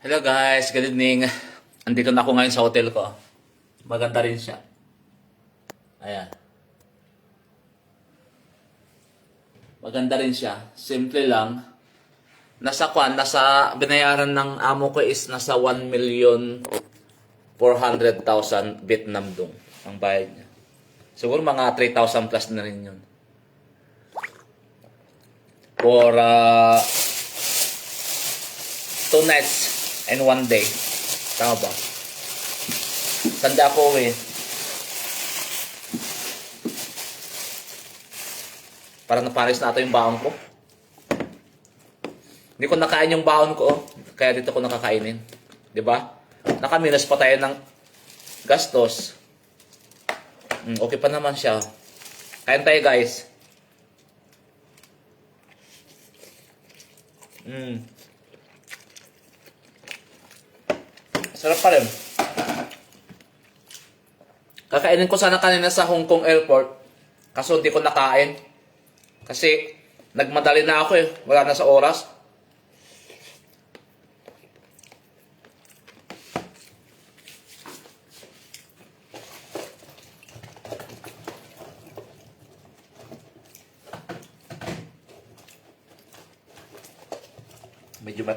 Hello guys, good evening. Andito na ako ngayon sa hotel ko. Maganda rin siya. Ayan. Maganda rin siya. Simple lang. Nasa binayaran ng amo ko is nasa 1,400,000 Vietnam dong ang bayad niya. Siguro mga 3,000 plus na rin yun. For 2 nights and 1 day. Tama ba? Tanda ko Parang naparis na ito yung baon ko. Hindi ko nakain yung baon ko. Kaya dito ko nakakainin. Diba? Nakaminas pa tayo ng gastos. Okay pa naman siya. Kain tayo guys. Sarap pa rin. Kakainin ko sana kanina sa Hong Kong Airport. Kaso hindi ko nakain. Kasi nagmadali na ako Wala na sa oras.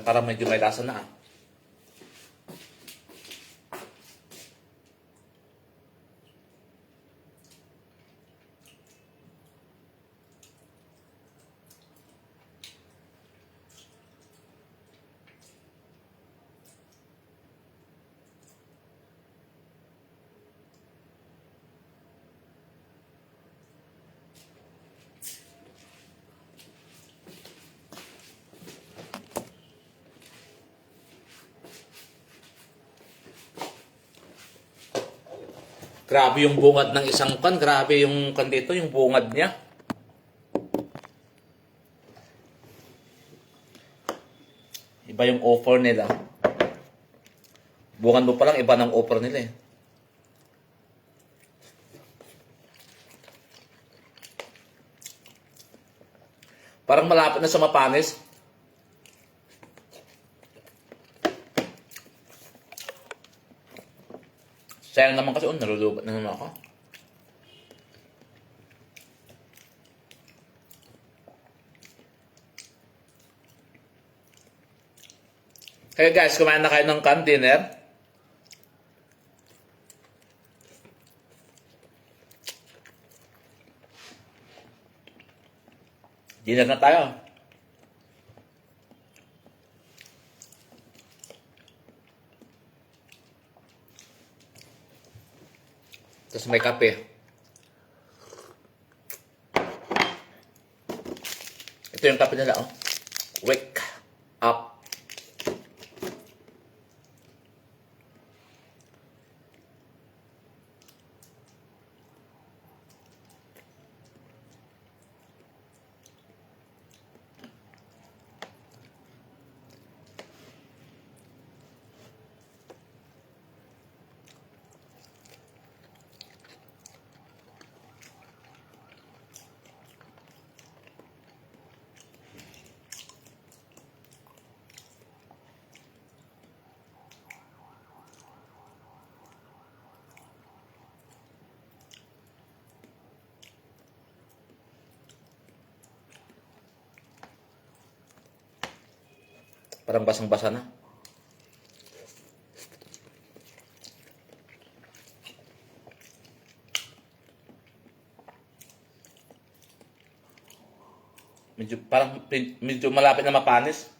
Parang medyo may lasa na Grabe yung bungad ng isang kan. Grabe yung kan dito, yung bungad niya. Iba yung offer nila. Bungad mo pa lang, iba ng offer nila Parang malapit na sa Mapanis. Sayang naman kasi nalulubat na naman ako. Kaya guys, kumain na kayo ng dinner. Dinner na tayo. Tapos may kape. Ito yung kape nila Wake up. Parang basang-basa na. Medyo malapit na Mapanis.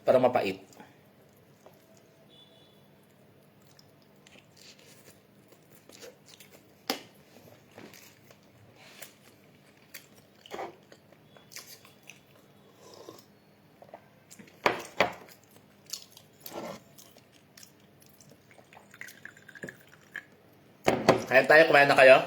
para mapait. Kain tayo, kumain na kayo?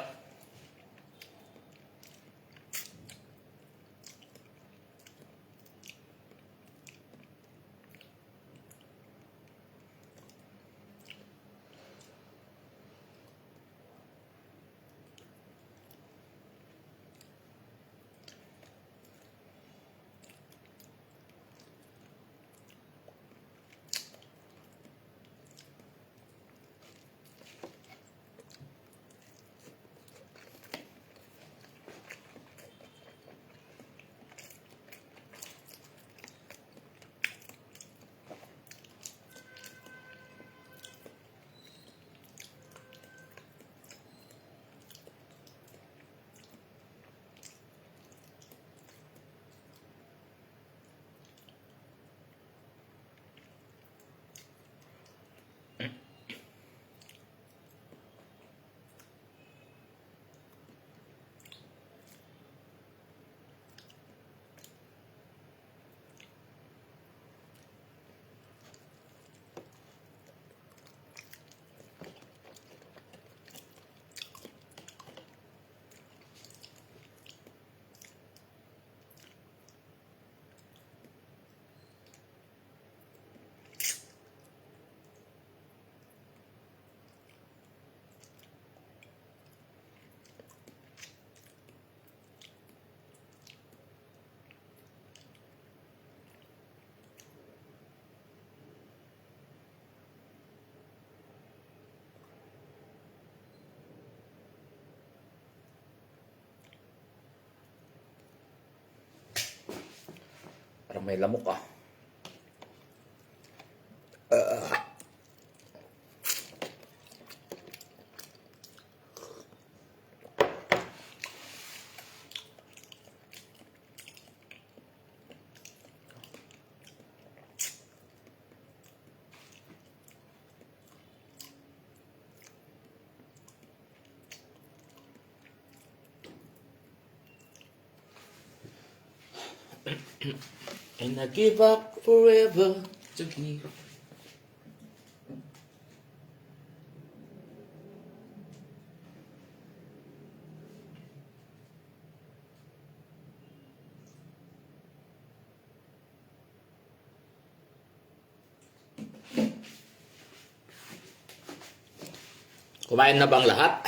Parang may lamok ah. And I give up forever to give. Kumain na bang lahat?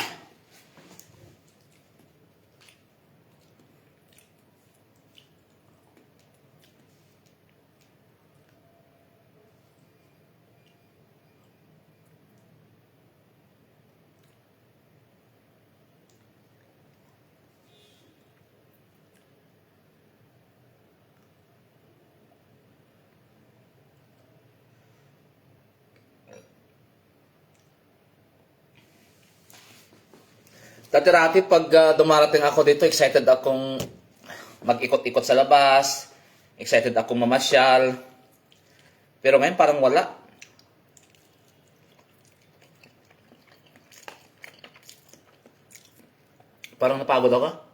Dati-rati pag dumarating ako dito, excited akong mag-ikot-ikot sa labas, excited akong mamasyal. Pero ngayon parang wala. Parang napagod ako.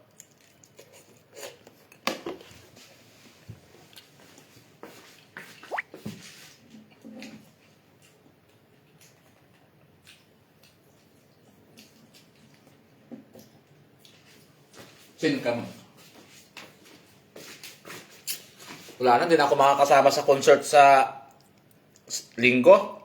Sin ka mo. Wala na, hindi na ako makakasama sa concert sa linggo.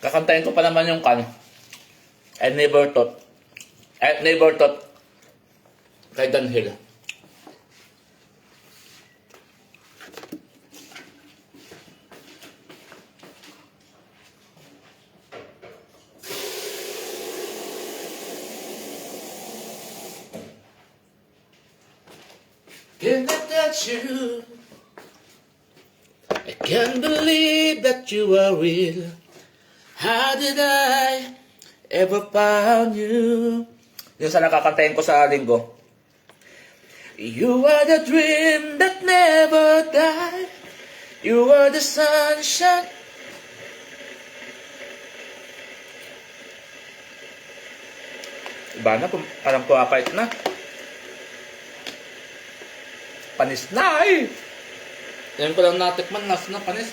Kakantayin ko pa naman yung kan. I never thought kay Dan Hill. Can't touch you. I can't believe that you are real. How did I ever found you? Yung sa nakakantayin ko sa linggo. You are the dream that never died. You are the sunshine. Iba na, parang kuwapait na. Panis na eh. Yan ko lang natikman, nas na panis.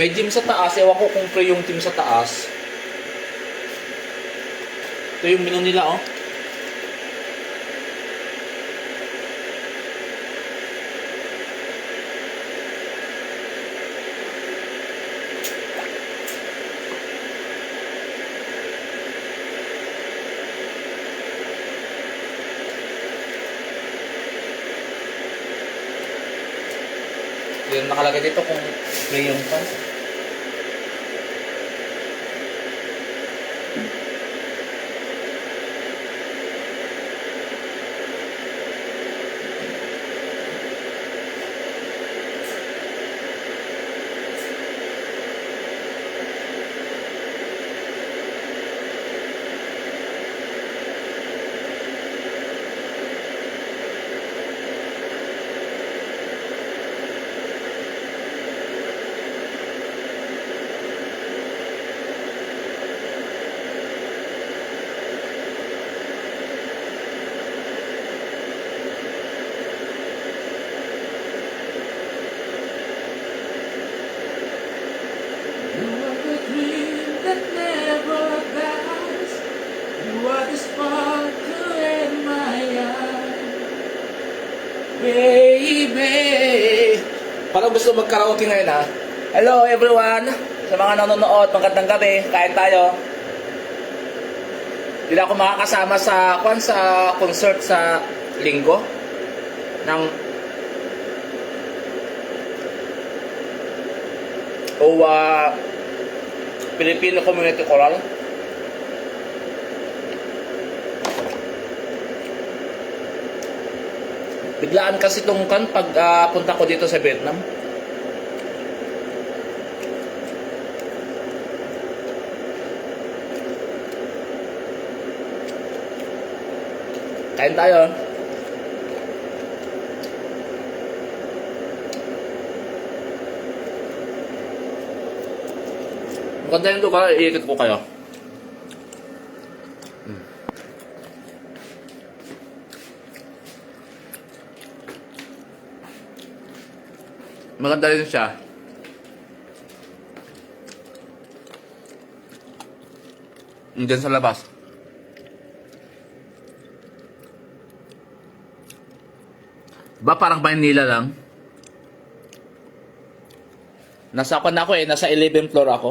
May gym sa taas. Ewan ko kung free yung gym sa taas. Ito yung menu nila, oh. Yung nakalagay dito kung free yung pan. Baby, parang gusto mag-karaoke ngayon ha. Hello everyone, sa mga nanonood, magandang gabi, kain tayo. Hindi ako makakasama sa concert sa linggo ng Filipino Community Choral. Biglaan kasi itong pag punta ko dito sa Vietnam. Kain tayo. Maganda yung lugar, iikot ko kayo. Maganda rin siya. Diyan sa labas. Ba parang Manila lang? Nasa ako eh, nasa 11th floor ako.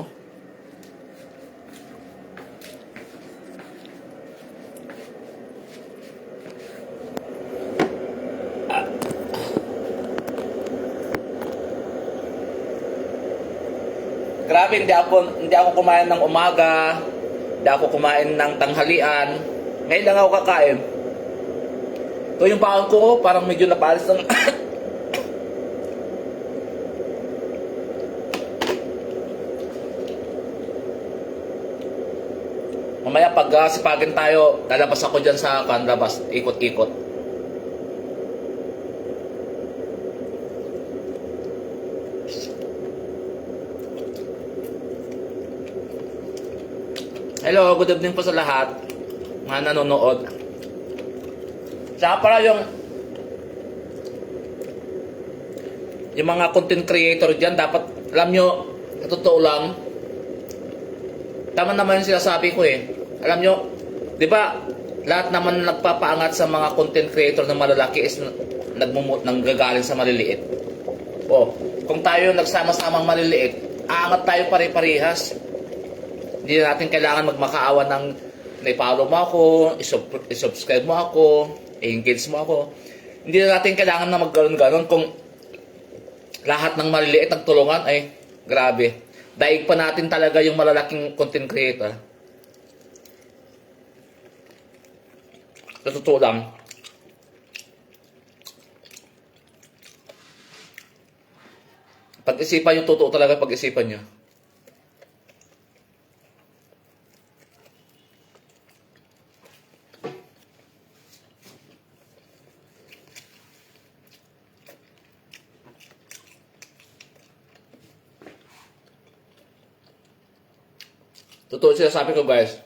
Grabe, hindi ako kumain ng umaga, hindi ako kumain ng tanghalian. Ngayon lang ako kakain. Ito yung baon ko, parang medyo napalis ng Mamaya pag sipagin tayo, lalabas ako dyan sa labas, ikot-ikot. Hello, good evening po sa lahat mga nanonood. Saka pala yung mga content creator dyan, dapat alam nyo, sa totoo lang, Tama naman yung sinasabi ko eh. Alam nyo, di ba, lahat naman nagpapaangat sa mga content creator na malalaki is nanggagaling sa maliliit. O, kung tayo nagsama-samang maliliit, aangat tayo pare-parehas. Hindi natin kailangan magmakaawa ng na-follow mo ako, isubscribe mo ako, i-engage mo ako. Hindi na natin kailangan na magkaroon-ganon kung lahat ng maliliit nagtulungan ay grabe. Daig pa natin talaga yung malalaking content creator. Sa totoo lang. Pag-isipan yung totoo talaga, pag-isipan nyo. Totoo siya sabi ko guys.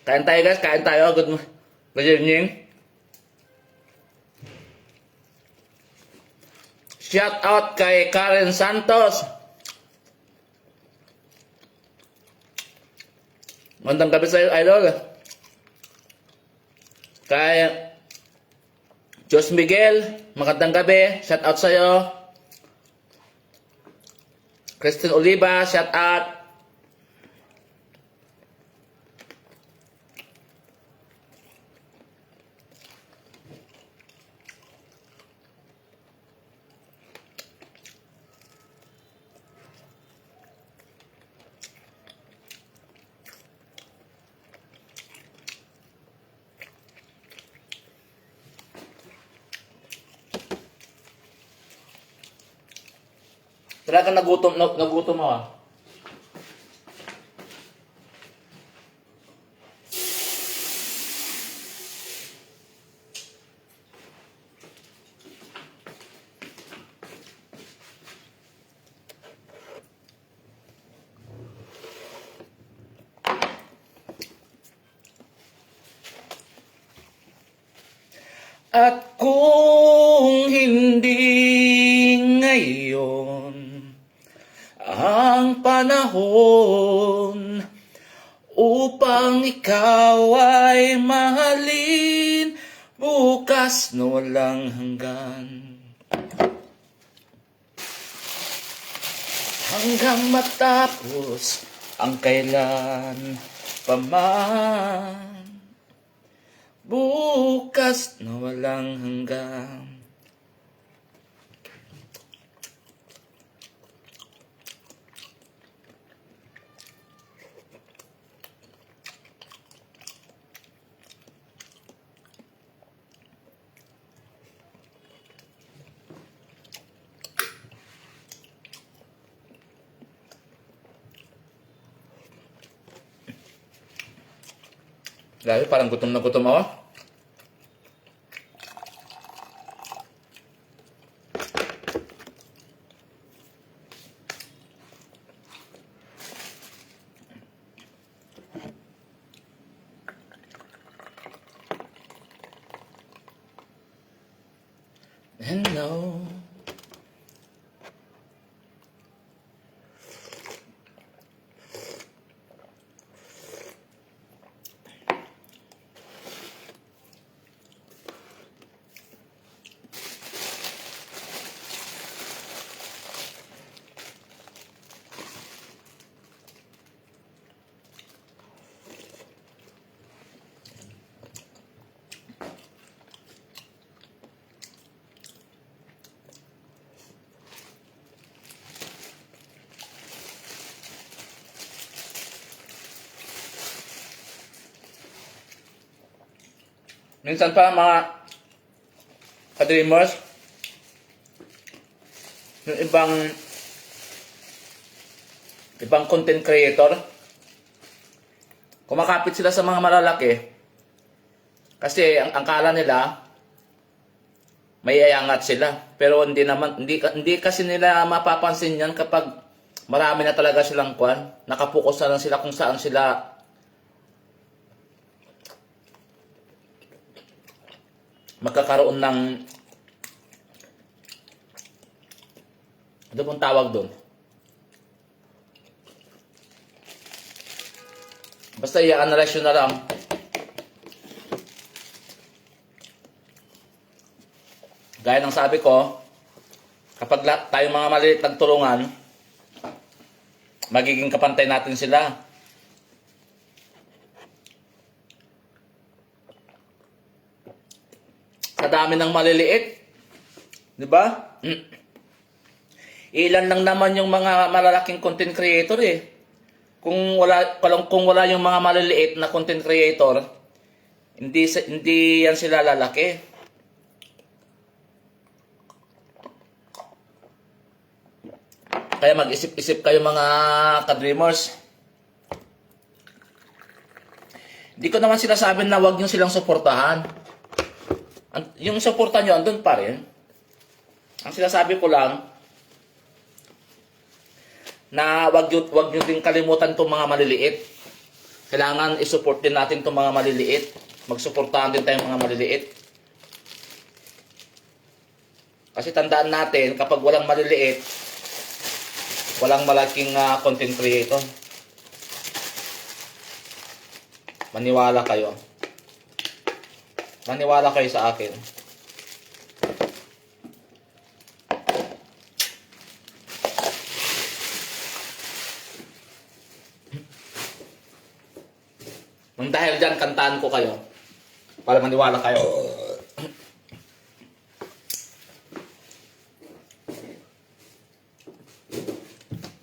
Kain tayo guys, kain tayo. Good evening. Shout out kay Karen Santos. Magandang gabi sa'yo, idol. Kay Jos Miguel, magandang gabi. Shout out sa'yo. Christine Oliva, shout out. Talagang nagutom mo ah. At kung hindi ngayon ang panahon upang ikaw ay mahalin, bukas na walang hanggan, hanggang matapos ang kailan paman, bukas na walang hanggan. Grabe, parang gutom na gutom ako. Hello. Minsan pa mga ka-dreamers, yung ibang content creator, kumakapit sila sa mga malalaki kasi ang kala nila may ayangat sila. Pero hindi kasi nila mapapansin yan kapag marami na talaga silang kwan. Nakapokus na lang sila kung saan sila magkakaroon ng, ano pong tawag doon? Basta i-analyze na lang. Gaya ng sabi ko, kapag tayong mga maliit nagtulungan, magiging kapantay natin sila. Sa dami ng maliliit, di ba? Ilan lang naman yung mga malalaking content creator eh. Kung wala yung mga maliliit na content creator, hindi yan sila lalaki. Kaya mag-isip-isip kayo mga ka-dreamers. Hindi ko naman sinasabi na wag nyo silang suportahan. Yung suporta nyo, andun pa rin. Ang sinasabi ko lang, na wag nyo din kalimutan itong mga maliliit. Kailangan isupport din natin itong mga maliliit. Magsuportahan din tayong mga maliliit. Kasi tandaan natin, kapag walang maliliit, walang malaking content creator. Maniwala kayo. Maniwala kayo sa akin. Nang dahil dyan, kantaan ko kayo. Para maniwala kayo.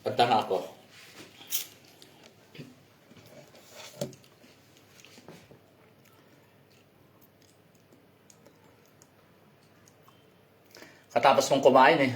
Kanta nga ako. Katapos kong kumain eh.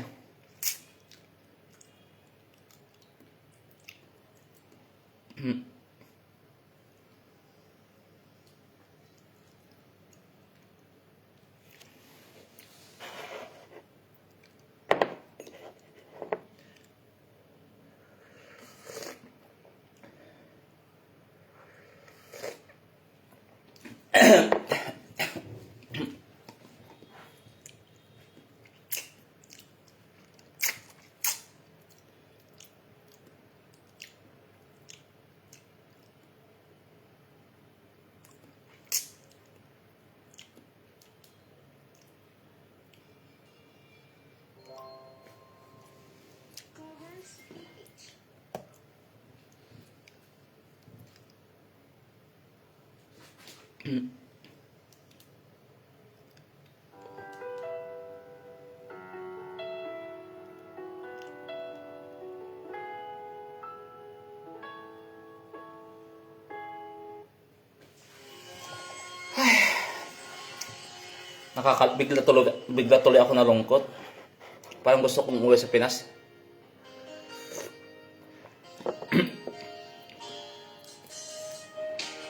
Bigla tuloy ako nalungkot. Parang gusto kong umuwi sa Pinas.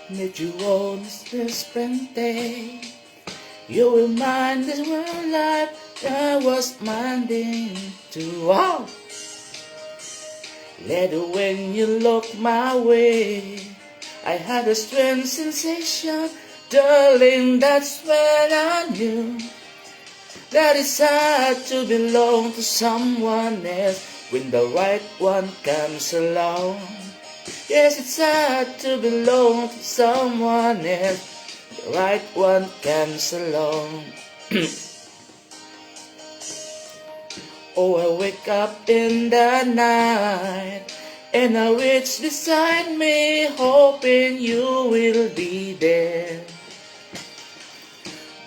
Met you on this spring day. You remind this world life I was minding to. Wow! Later when you look my way, I had a strange sensation. Darling, that's when I knew that it's hard to belong to someone else when the right one comes along. Yes, it's hard to belong to someone else. The right one comes along. Oh, I wake up in the night and I reach beside me, hoping you will be there.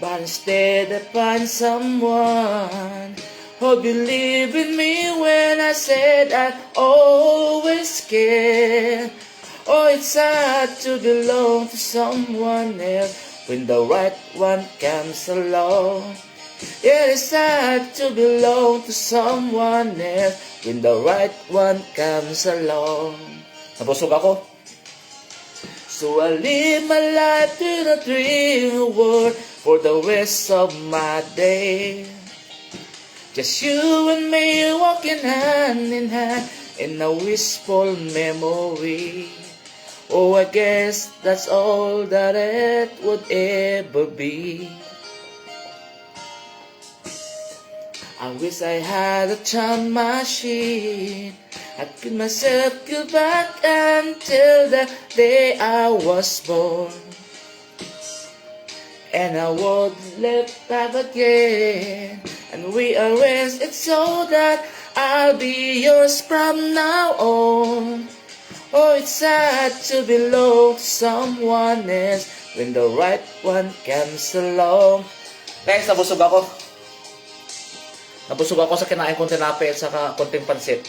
But instead I find someone who believed in me when I said I always care. Oh, it's hard to belong to someone else when the right one comes along. It is sad to belong to someone else when the right one comes along. Nabusog ako. So I live my life in a dream world for the rest of my day. Just you and me walking hand in hand in a wistful memory. Oh, I guess that's all that it would ever be. I wish I had a time machine. I could myself go back until the day I was born, and I would live back again and rearrange it so that I'll be yours from now on. Oh, it's sad to belong to someone else when the right one comes along. Guys, nabusog ako. Nabusog ako sa kinain kong tinapay at saka konting pansit.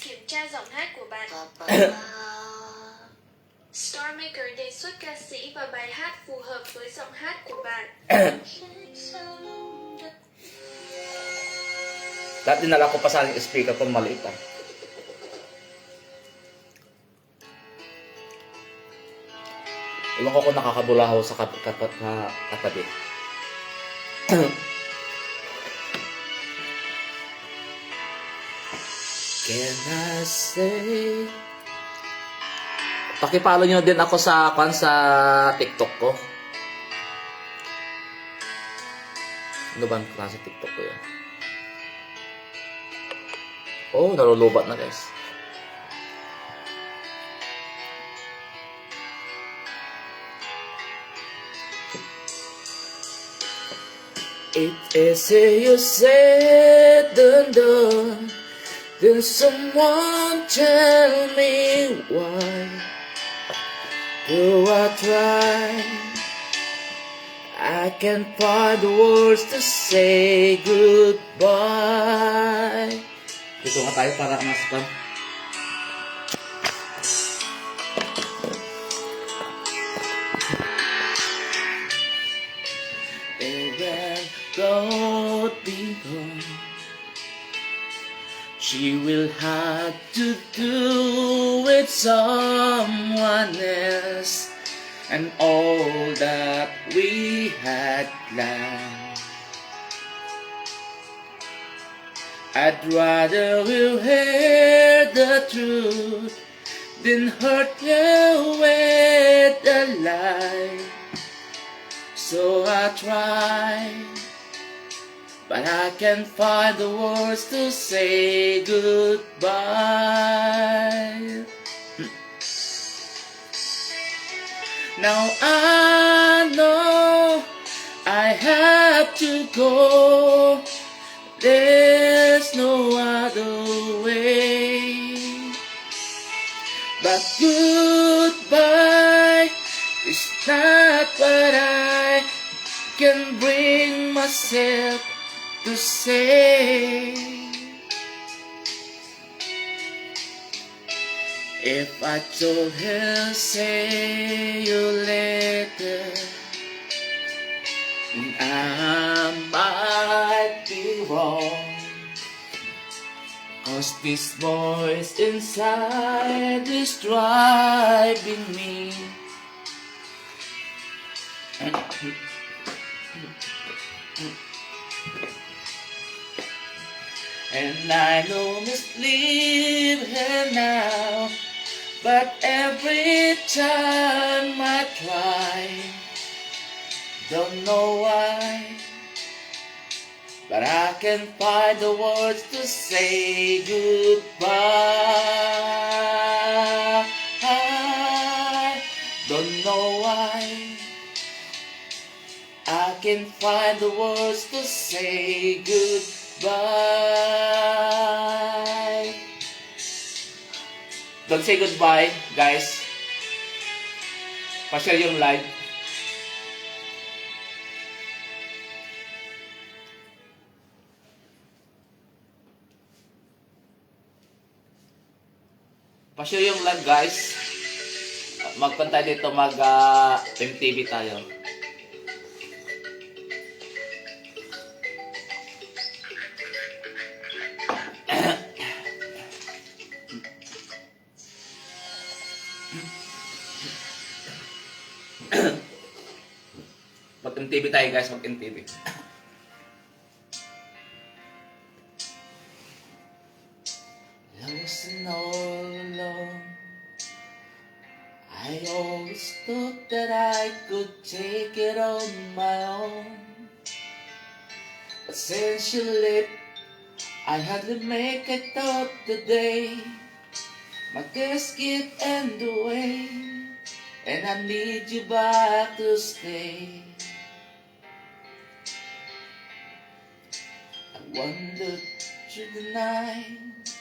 Kiểm tra giọng hát của bạn. Starmaker đề xuất ca sĩ và bài hát phù hợp với giọng hát của bạn. Lahat dinala ko pa sa speaker kung maliit ah. Iwan ko kung nakakabulahaw sa katabi. Can I say? Pakipalo nyo din ako sa TikTok ko. Ano ba ang klase TikTok ko yun? Oh, nalulubat na guys. It is you said and done. Then someone tell me why. Do I try? I can't find the words to say goodbye. Dito nga tayo para maspan. And when God be gone, she will have to do with someone else, and all that we had planned. I'd rather you hear the truth than hurt you with a lie. So I try, but I can't find the words to say goodbye. Now I know I have to go. There's no other way. But goodbye is not what I can bring myself to say. If I told her say you later, I might be wrong, 'cause this voice inside is driving me. And I know must leave her now, but every time I try, don't know why, but I can't find the words to say goodbye. Don't know why, I can't find the words to say goodbye. Don't say goodbye, guys. Pa-share yung live. Pa-share yung live guys. Magpunta dito MTV tayo. Mag-MTV tayo guys, mag-MTV. Lost and all alone, I always thought that I could take it on my own. But since you left, I hardly make it out the day. My days get end away, and I need you back to stay. I wandered through the night,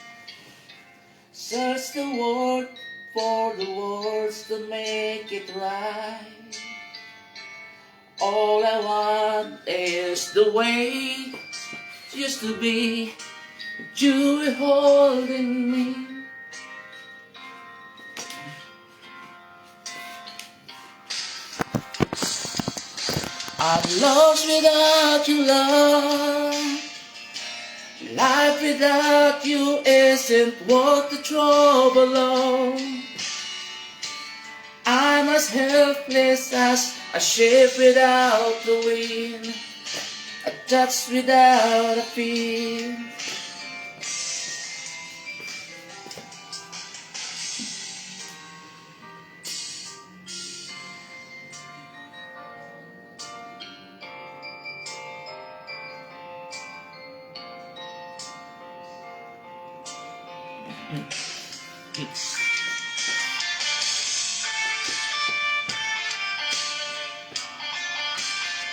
search the world for the words to make it right. All I want is the way it used to be, you were holding me. I'm lost without you, love. Life without you isn't worth the trouble of. I'm as helpless as a ship without the wind, a touch without a feel.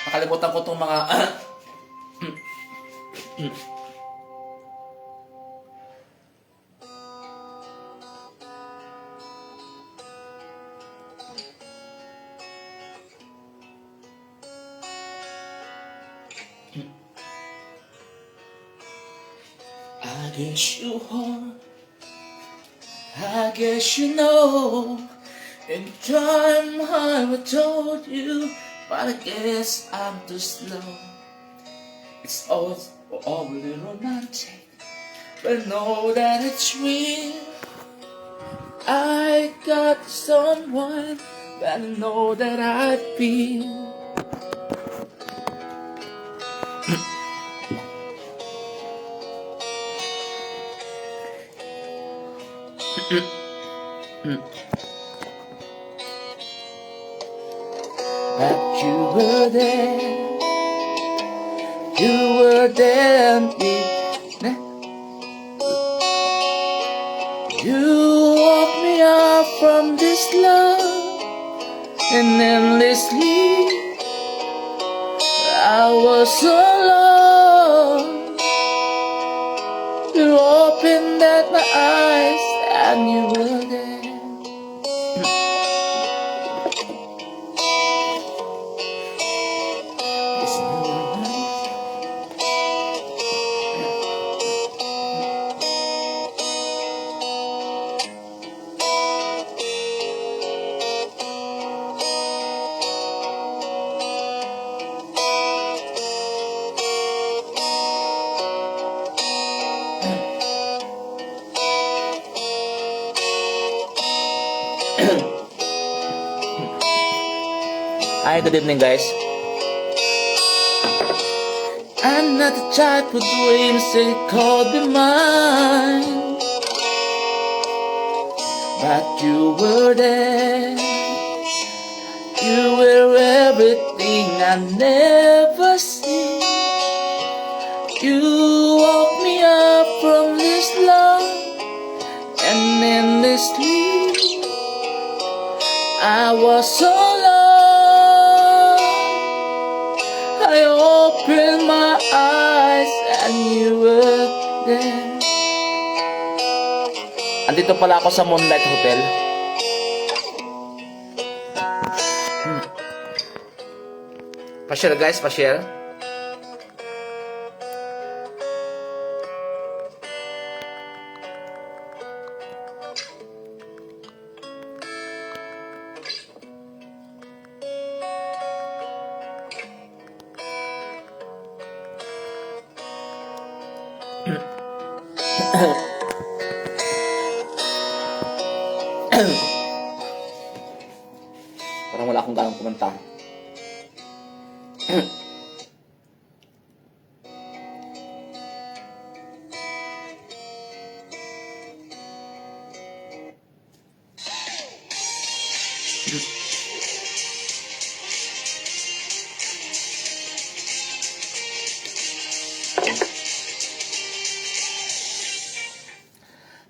Nakalimutan ko itong mga I guess you are, I guess you know. In time I would told you, but I guess I'm too slow. It's all overly romantic, but know that it's real. I got someone that I know that I feel. But you were there, you were there, and you woke me up from this love, and endlessly I was so alone. You opened up my eyes, and you were there. Hi, good evening guys. I'm not the type who dreams it could be mine, but you were there. You were everything I never seen. You woke me up from this love, and endlessly I was so lost. I opened my eyes and you were there. Andito pala ako sa Moonlight Hotel. Pa-share guys, pa-share. Parang wala akong ganang kumanta.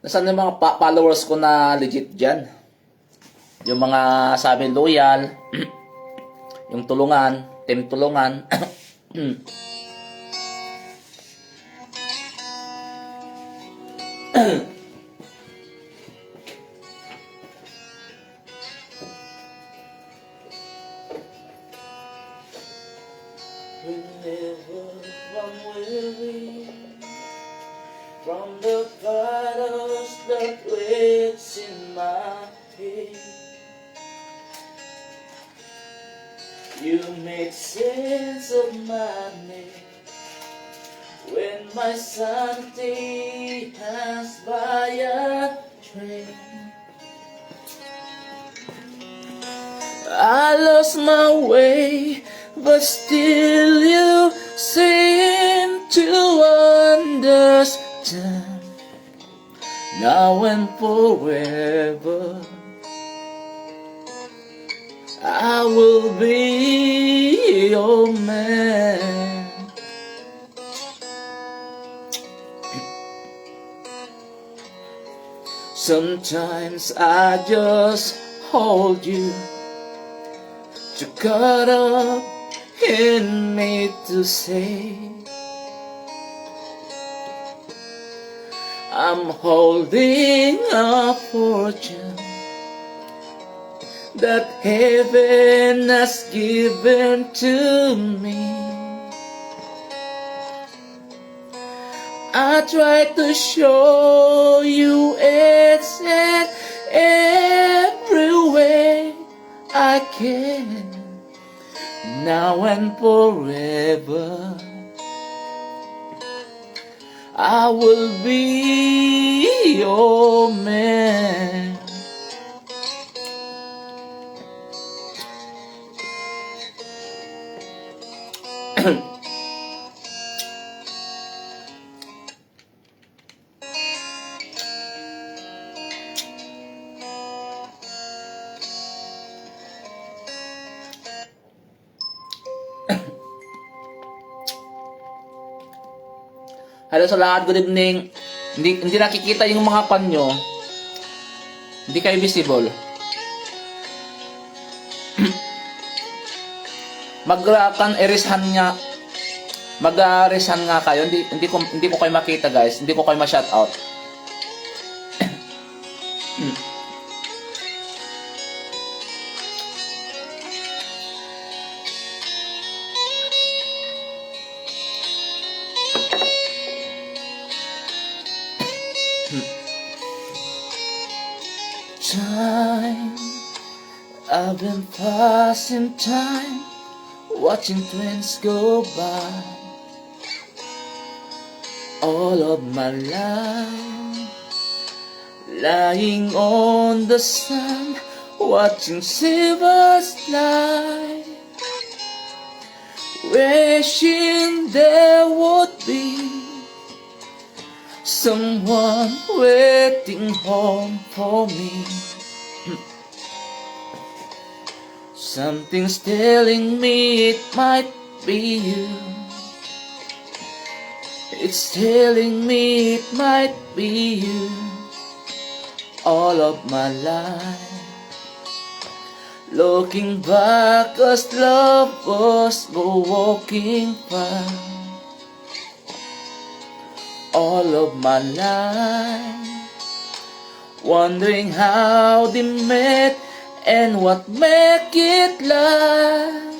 Nasaan yung mga followers ko na legit dyan? Yung mga sabi loyal, yung tulungan, team tulungan. Whenever I'm weary from the battles that waits in my head, you make sense of my name when my sanity hangs by a train. I lost my way, but still you seem to understand. Now and forever, I will be your man. Sometimes I just hold you to cut up in me to say I'm holding a fortune that heaven has given to me. I try to show you it's in every way I can, now and forever. I will be your man. Hello sa lahat, good evening. Hindi nakikita yung mga panyo. Hindi kayo visible. Mag-erishan nga kayo. Hindi ko kayo makita, guys. Hindi ko kayo ma-shout out. Time, I've been passing time, watching twins go by. All of my life, lying on the sun, watching silvers fly, wishing there would be someone waiting home for me. Something's telling me it might be you. It's telling me it might be you. All of my life, looking back as lovers go walking by. All of my life, wondering how they met and what make it last.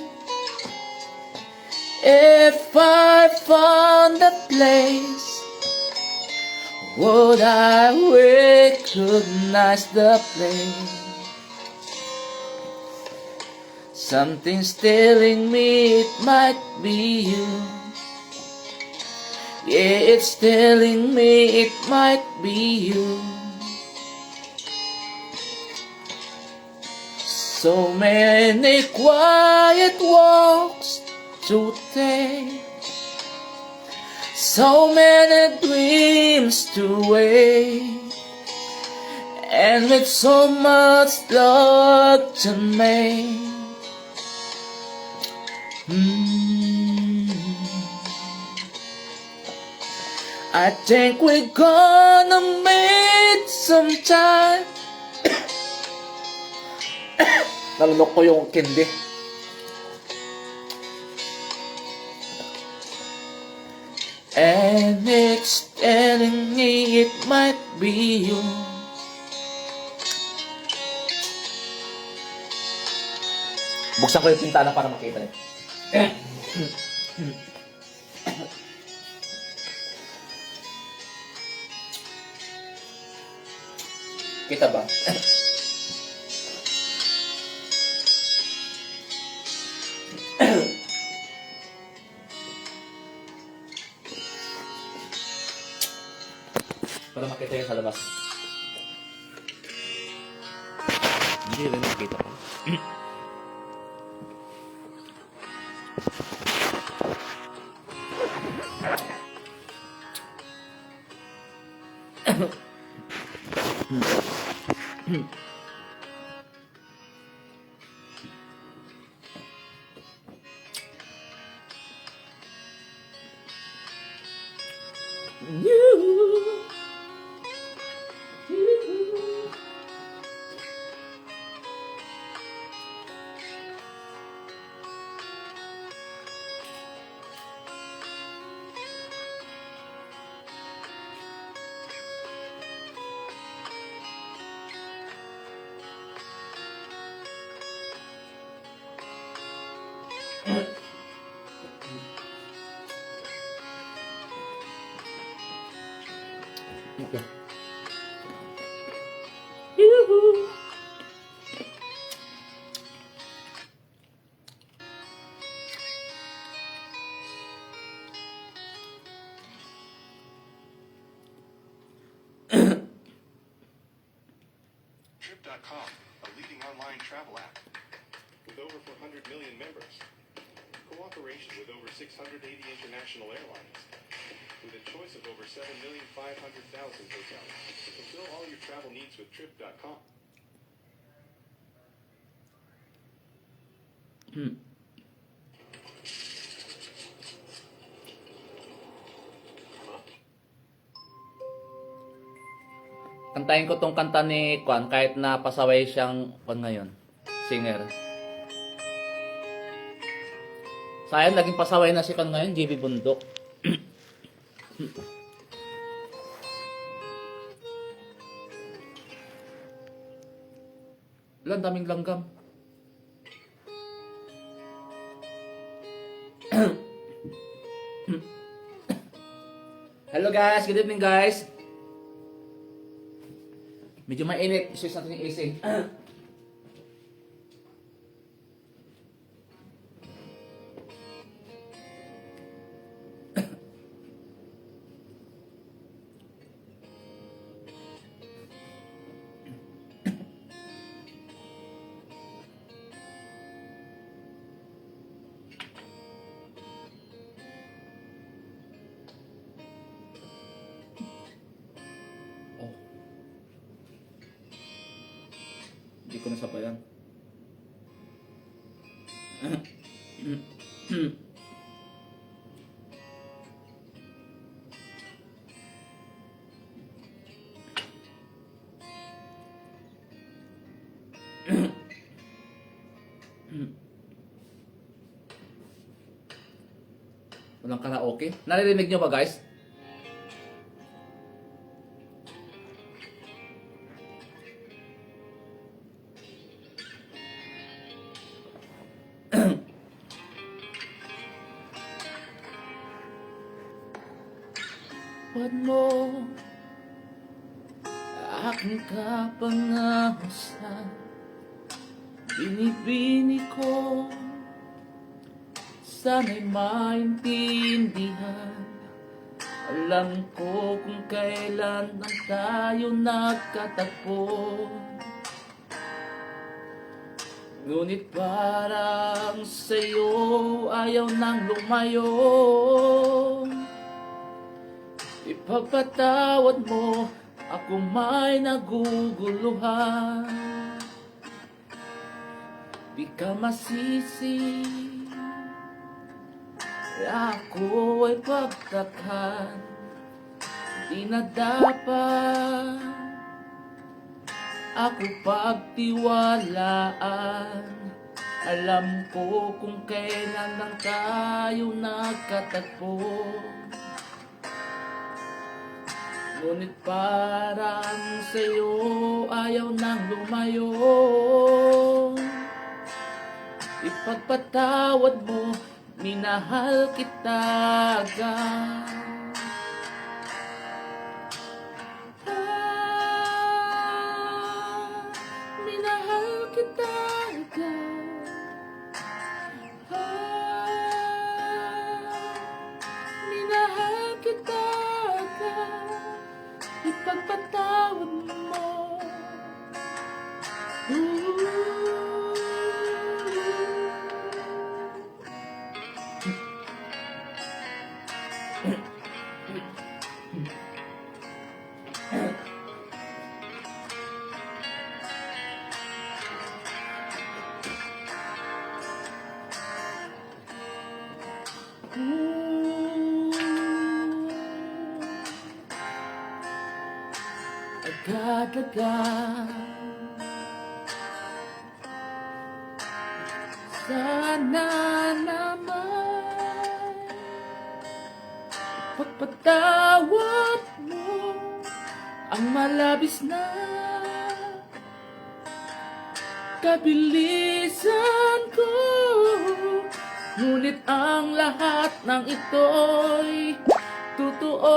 If I found a place, would I recognize the place? Something's telling me it might be you. Yeah, it's telling me it might be you. So many quiet walks to take, so many dreams to wake, and with so much love to make. I think we're gonna meet sometime. Nalunok ko yung kindi. And it's telling me it might be you. Buksan ko yung pintana para makita niyo. Kita ba? Para makita yun sa labas. Hindi rin makita ko. Okay. Yoo-hoo. Trip.com, a leading online travel app with over 400 million members. Cooperation with over 680 international airlines. With a choice of over 7,500,000 hotels. Fulfill all your travel needs with Trip.com. Kantahin ko tong kanta ni Kwan kahit na pasaway siyang Kwan ngayon. Singer. Sayang, naging pasaway na si Kwan ngayon, JB Bundok. Wala, daming langgam. Hello guys, good evening guys. Medyo mainit, isus natin yung AC. Hindi ko nasabayan. Walang karaoke. Naririnig nyo ba guys? What mo aking kapangasan, binibini ko, sana'y maintindihan Alam ko kung kailan lang tayo nagkatagpo, ngunit parang sa'yo ayaw nang lumayo. Ipagpatawad mo, ako may naguguluhan. Di ka masisi, ako ay pagtakhan. Di na dapat ako pagtiwalaan. Alam ko kung kailan lang tayo nagkatagpo, ngunit parang sa'yo ayaw nang lumayo. Ipagpatawad mo, minahal kita agad. Minahal kita agad. Minahal kita agad. Ipagpatawad mo. Agad-agad, sana naman pagpatawad mo ang malabis na kabilisan ko. Ngunit ang lahat ng ito'y totoo.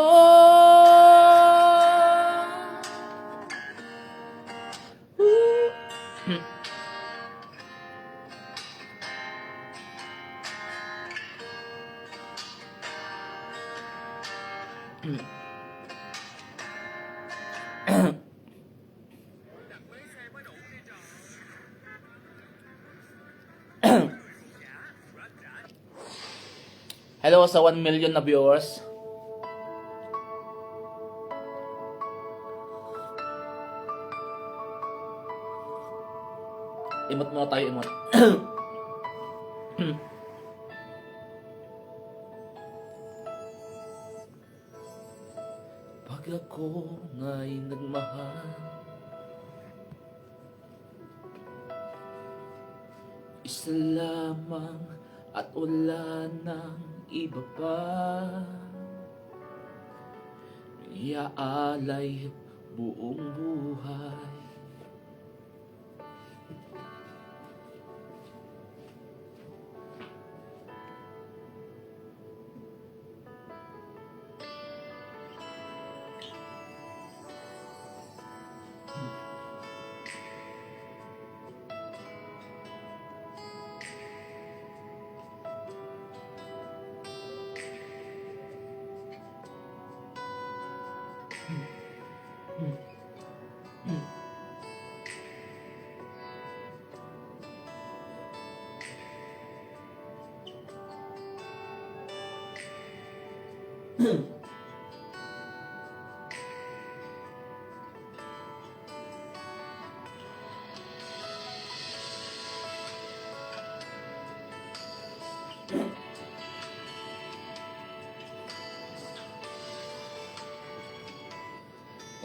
Hello sa 1 million na viewers. Emote muna tayo, emote. Pag ako nga'y nagmahal, isa lamang at wala nang iba pa. Iaalay buong buhay.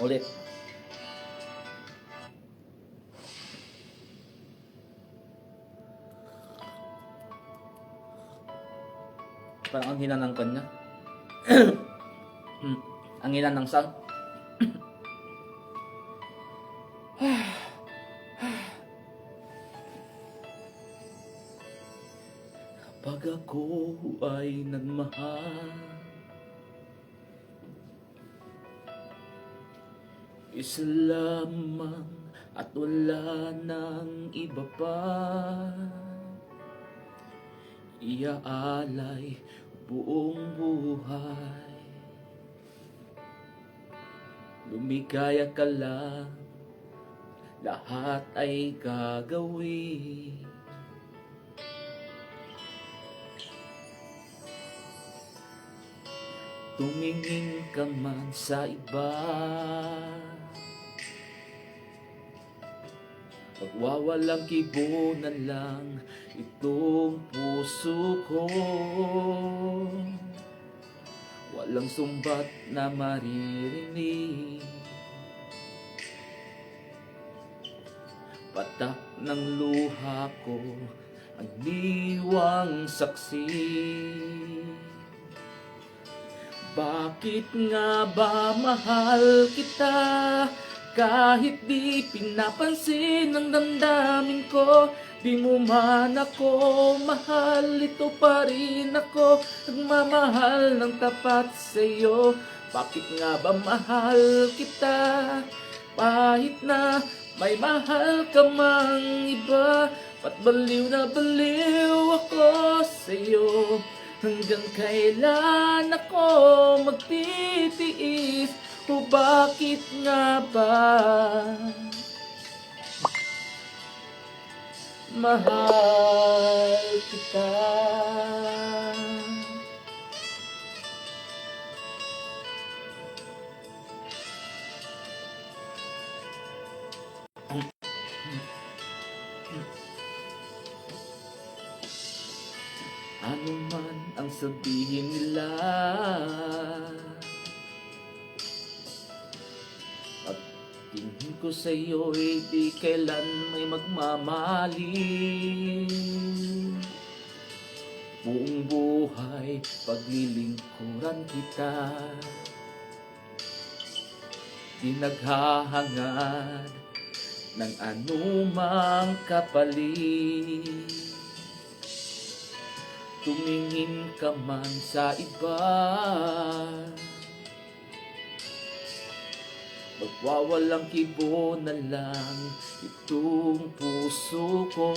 Ulit. Parang ang hina ng kanya. Ang hina ng sound. Pag ako ay nagmahal, isa lamang at wala nang iba pa. Iaalay buong buhay. lumigaya ka lang, lahat ay gagawin. Tumingin ka man sa iba, pagwawalang kibunan lang itong puso ko. Walang sumbat na maririnig, patak ng luha ko ang niwang saksi. Bakit nga ba mahal kita kahit di pinapansin ang damdamin ko? Di mo man ako mahal, ito pa rin ako nagmamahal ng tapat sa'yo. Bakit nga ba mahal kita kahit na may mahal ka mang iba? Ba't baliw na baliw ako sa'yo? Hanggang kailan ako magtitiis? O bakit nga ba mahal kita? Ano man ang sabihin nila, at tingin ko sa'yo di kailan may magmamaling. Buong buhay paglilingkuran kita, di naghahangad ng anumang kapalit. Tumingin ka man sa iba, magwawalang kibo na lang itong puso ko.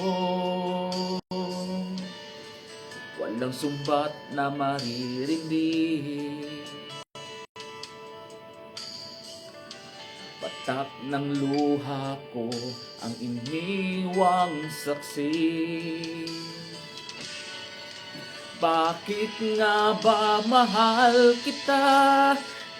Walang sumbat na maririnig, patak ng luha ko ang iniwang saksi. Bakit nga ba mahal kita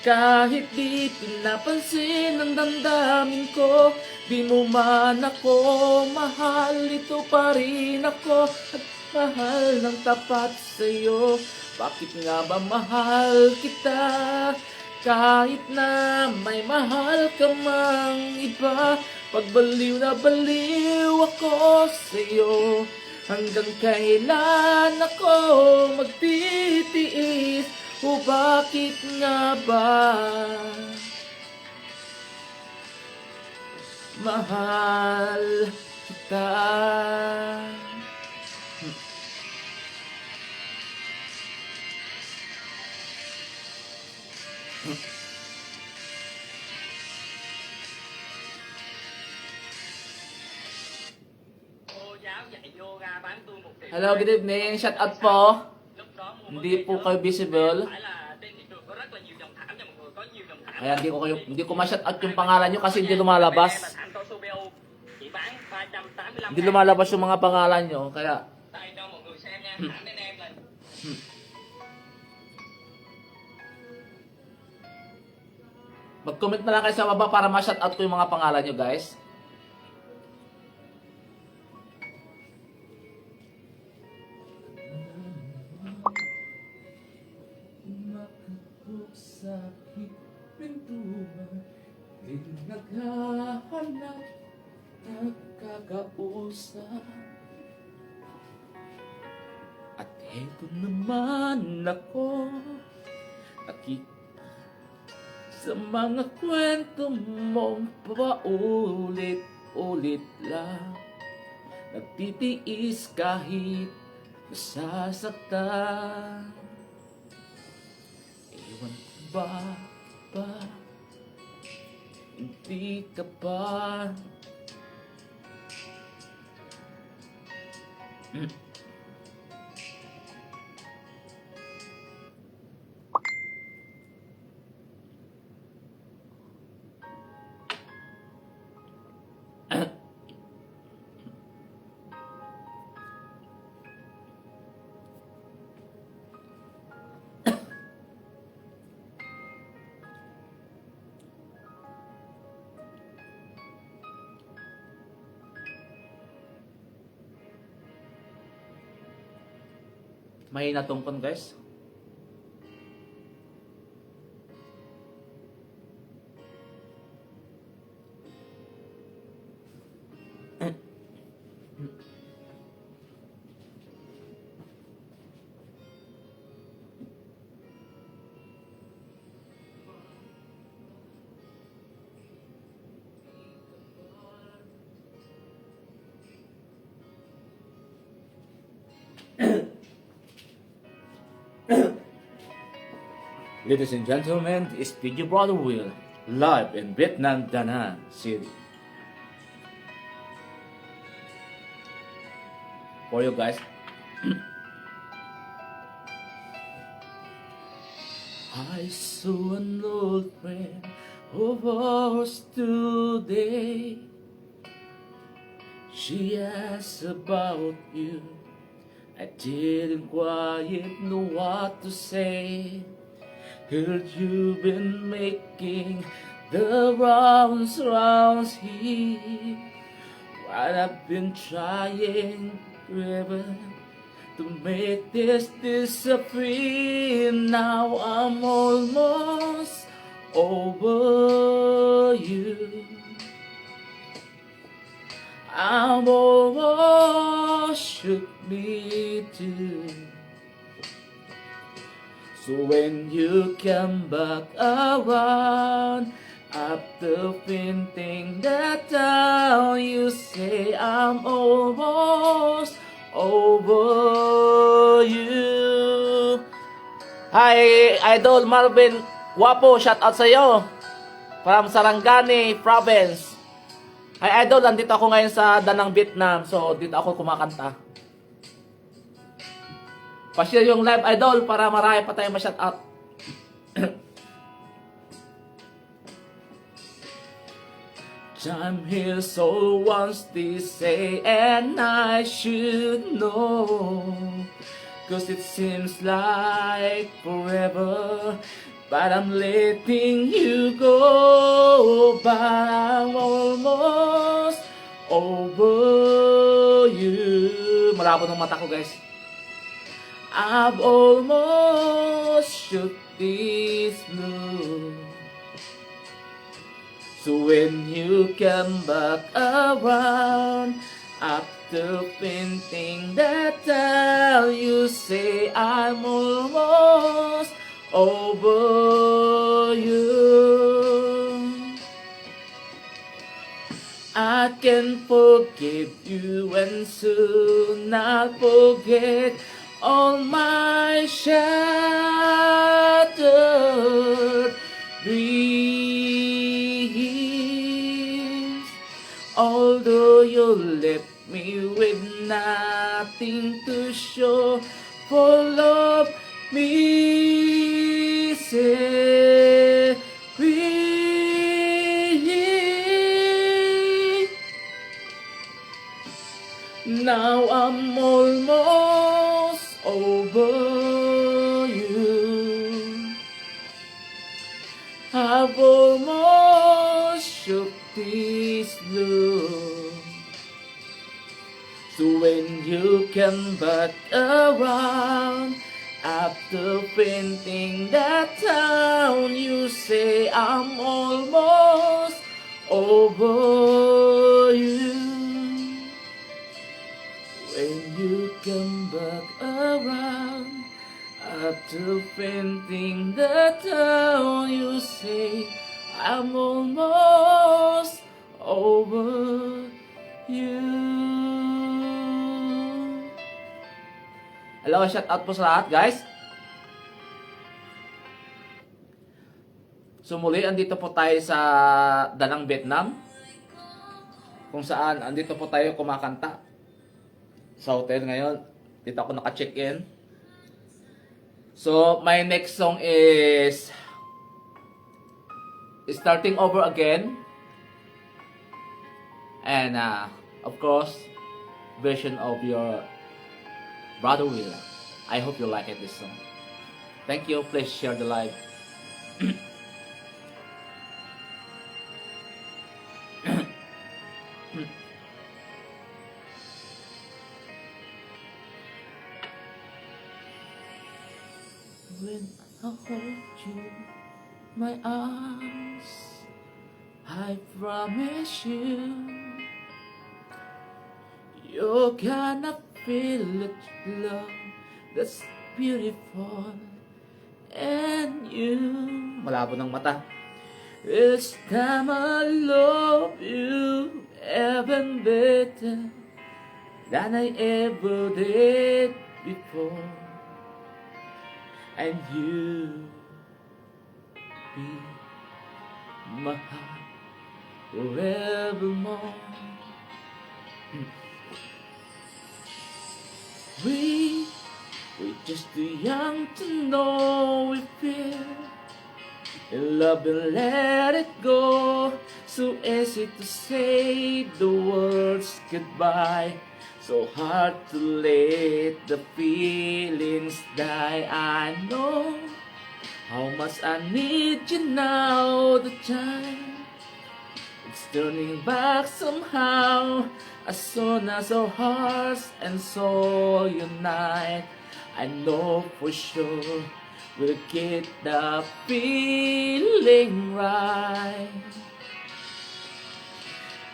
kahit di pinapansin ang damdamin ko? Di mo man ako mahal, ito pa rin ako at mahal ng tapat sa'yo. Bakit nga ba mahal kita kahit na may mahal ka mang iba? Pagbaliw na baliw ako sa'yo. Hanggang kailan ako magtitiis? O bakit nga ba mahal kita? Hello, good evening. Shout out po. Hindi po kayo visible. Kaya hindi ko ma-shout out yung pangalan nyo kasi hindi lumalabas. Hindi lumalabas yung mga pangalan nyo. Kaya mag-comment na lang kayo sa baba para ma-shout out ko yung mga pangalan nyo, guys. Sa pintuan, naghahanap, nagkakausap. At heto naman ako, sa mga kwento mong paulit-ulit lang. Nagtitiis kahit nasasaktan. Ewan ko ba, hindi ka ba Mahina tong phone, guys. Ladies and gentlemen, it's DJ Brother Will, live in Vietnam, Da Nang City. For you guys. I saw an old friend of ours today. She asked about you. I didn't quite know what to say. Heard you've been making the rounds here. While I've been trying forever to make this disappear. Now I'm almost over you. I'm almost shook me too. So when you come back around, after painting that town, you say I'm almost over you. Hi, Idol Marvin Wapo, shout out sa'yo. From Sarangani Province. Hi, Idol, nandito ako ngayon sa Da Nang, Vietnam. So, dito ako kumakanta. Pa-share yung live, Idol, para marami pa tayong ma-shout out. Time heals so once they say, and I should know, 'cause it seems like forever, but I'm letting you go. But I'm almost over you. Malabo ng mata ko, guys. I've almost shook this blue. So when you come back around, after painting that town, you say I'm almost over you. I can forgive you and soon I'll forget all my shattered dreams. Although you left me with nothing to show for love misery. Now I'm almost over you. I've almost shook this blue. So when you come back around, after painting that town, you say I'm almost over you. When you come back around, after painting the town, you say I'm almost over you. Hello, shout out po sa lahat, guys. So muli, andito po tayo sa Da Nang, Vietnam, kung saan andito po tayo kumakanta sa hotel ngayon. Dito ako naka-check-in. So, my next song is Starting Over Again. And, of course, version of your Brother Will. I hope you like it, this song. Thank you. Please share the live. when I hold you, my arms, I promise you, you're gonna feel it, love that's beautiful. And you, malabo ng mata. This time I love you even better than I ever did before. And you be my heart forevermore. We're just too young to know we feel in love and let it go. So easy to say the words goodbye, so hard to let the feelings die. I know how much I need you now. The time it's turning back somehow, as soon as our hearts and soul unite. I know for sure we'll get the feeling right.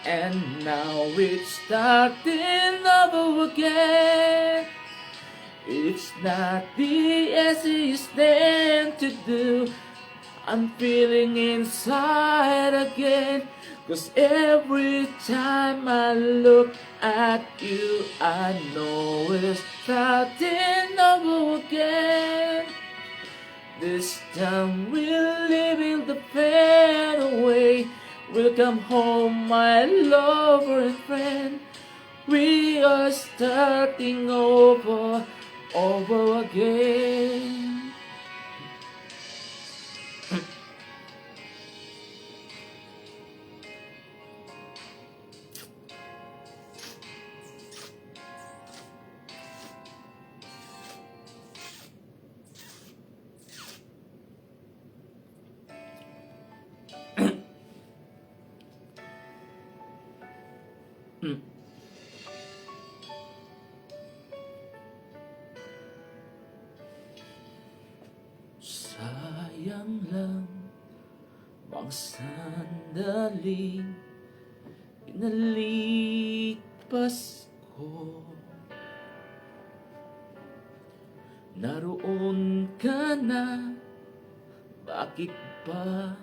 And now it's starting over again. It's not the easiest thing to do. I'm feeling inside again, 'cause every time I look at you, I know it's starting over again. This time we're leaving the pain away. We'll come home, my lover and friend. We are starting over again. Sayang lang bang sandali inalipas ko. Naroon ka na, bakit ba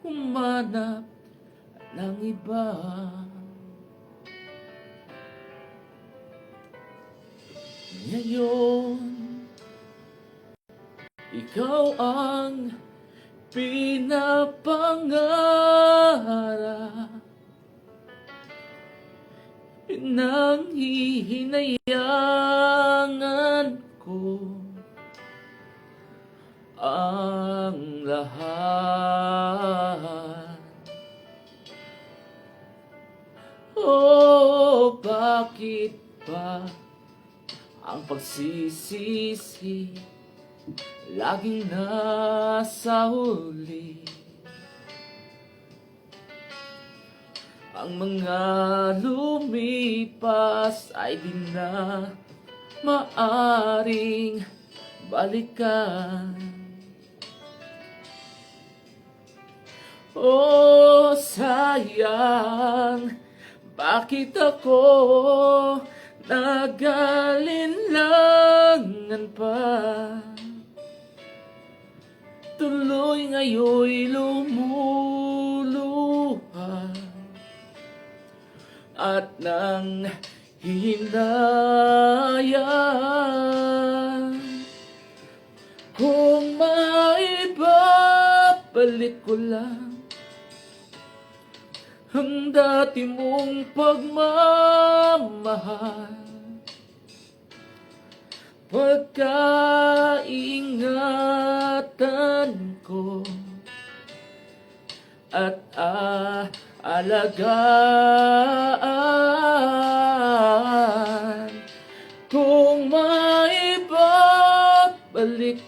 humanap ng iba? Ngayon, ikaw ang pinapangarap, pinanghihinayangan ko ang lahat. Oh, bakit ba ang pagsisisi laging nasa huli? Ang mga lumipas ay di na maaring balikan. Oh, sayang, bakit ako nag-alinlangan pa? Tuloy ngayon'y lumuluha at nang hinayang. Kung maibabalik ko lang ang dati mong pagmamahal, pagkaingatan ko at alagaan. Kung maibabalik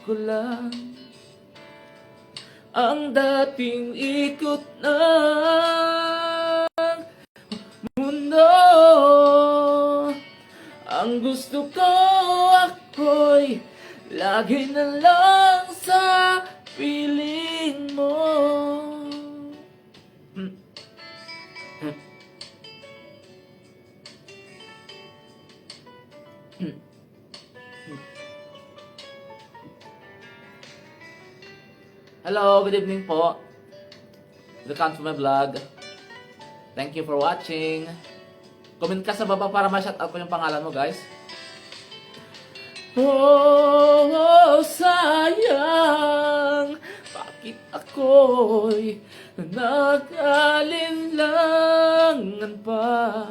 ko lang ang dating ikot ng mundo, ang gusto ko ako'y lagi na lang sa piling mo. Hello, good evening po. Welcome to my vlog. Thank you for watching. Comment ka sa baba para ma-shoutout ko yung pangalan mo, guys. Oh, sayang, bakit ako'y nag-alinlangan pa?